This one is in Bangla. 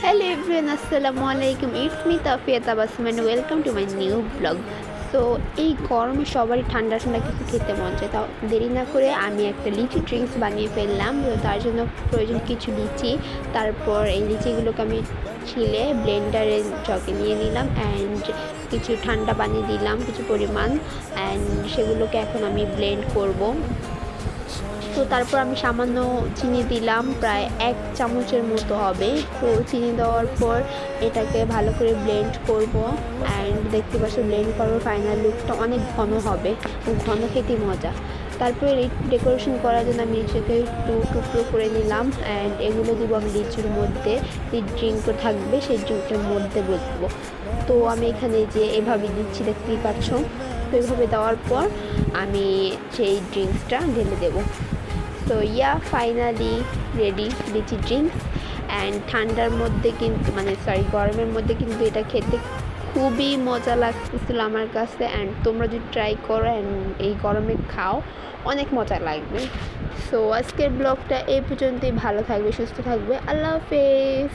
Hello everyone, আসসালামু আলাইকুম। It's me Tafia Tabassum and welcome to my new blog. So এই গরমে সবারই ঠান্ডা ঠান্ডা কিছু খেতে মন চায়, তাও দেরি না করে আমি একটা লিচি ড্রিঙ্কস বানিয়ে ফেললাম। তো তার জন্য প্রয়োজন কিছু লিচি। তারপর এই লিচিগুলোকে আমি ছিলে ব্লেন্ডারে জগে নিয়ে নিলাম অ্যান্ড কিছু ঠান্ডা পানি দিলাম কিছু পরিমাণ, অ্যান্ড সেগুলোকে এখন আমি ব্লেন্ড করব। তো তারপর আমি সামান্য চিনি দিলাম, প্রায় 1 চামচের মতো হবে। তো চিনি দেওয়ার পর এটাকে ভালো করে ব্লেন্ড করব অ্যান্ড দেখতে পাচ্ছ ব্লেন্ড করার ফাইনাল লুকটা অনেক ঘন হবে, ঘন খেতে মজা। তারপরে ডেকোরেশন করার জন্য আমি লিচুকে একটু টুকরো করে নিলাম অ্যান্ড এগুলো দিব আমি লিচুর মধ্যে। যে ড্রিঙ্কও থাকবে সেই ড্রিঙ্কটার মধ্যে বসবো। তো আমি এখানে যে এভাবে দিচ্ছি দেখতেই পাচ্ছ। তো এইভাবে দেওয়ার পর আমি সেই ড্রিঙ্কসটা ঢেলে দেবো। তো finally ready litchi drinks. And ঠান্ডার মধ্যে কিন্তু গরমের মধ্যে কিন্তু এটা খেতে খুবই মজা লাগতেছিল আমার কাছে। অ্যান্ড তোমরা যদি ট্রাই করো অ্যান্ড এই গরমে খাও, অনেক মজা লাগবে। সো আজকের ব্লগটা এই পর্যন্তই। ভালো থাকবে, সুস্থ থাকবে, আল্লাহ হাফেজ।